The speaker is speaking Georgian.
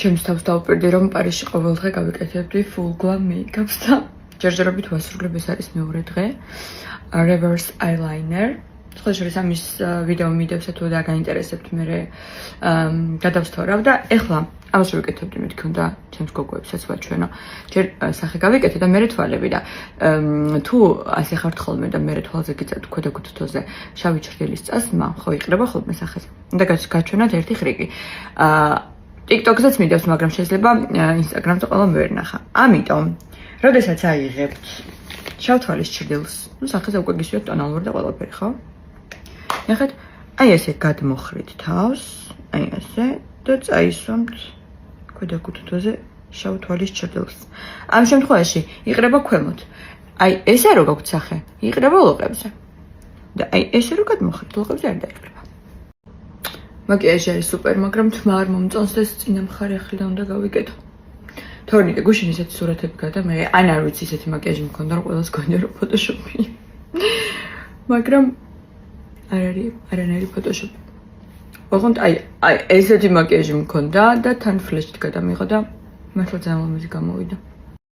ჩემს თავს დავუპირდი, რომ პარიზში ყოველდღე გავიკეთებდი full glam makeup-ს და ჯერჯერობით ვასრულებ, ეს არის მეორე დღე. Reverse eyeliner. სხვა შორის ამის ვიდეო მიდევსა თუ და გაინტერესებთ, მე გადავსთორავ და ეხლა ამას ვიკეთებდი, მეთქი უნდა ჩემს გოგოებსაც ვაჩვენო. ჯერ სახე გავიკეთე და მე თვალები და თუ ასე ხართ ხოლმე და მე თვალზე გიწევთ ქვედა კუთთოზე შავი ჩრდილის წასმა, ხო იყრება ხოლმე სახეზე. უნდა გაჩვენოთ ერთი ხრიკი. TikTok-ზეც მიდევს, მაგრამ შეიძლება Instagram-ზე ყველამ ვერ ნახა. ამიტომ, როდესაც აიღებთ შავ თვალის ჩრდილს, ნუ სახეზე უკვე გისვიოთ ტონალური და ყველაფერი, ხო? ნახეთ, აი ესე გადმოხრით თავს, აი ესე და წაისვამთ ქვედა კუთთოზე შავ თვალის ჩრდილს. ამ შემთხვევაში იყრება ქვემოთ. აი ესე რო გაქვთ სახე, იყრება ლოყებზე. და აი ესე რო გადმოხრით, ლოყებზე არ დაიყრება. მაკიაჟი არის სუპერ, მაგრამ თმა არ მომწონს და ეს წინა მხარე ახლიდან უნდა გავიკეთო. თორნიკე გუშინ ისეთი სურათები გადა, მე ან არ ვიცი ისეთი მაკიაჟი მქონდა, რომ ყველას გონია რომ ფოტოშოპი. მაგრამ არ არის არანაირი ფოტოშოპი. ოღონდ აი ესეთი მაკიაჟი მქონდა და თან ფლეშით გადამიღო და მართლა ძალიან ლამაზი გამოვიდა.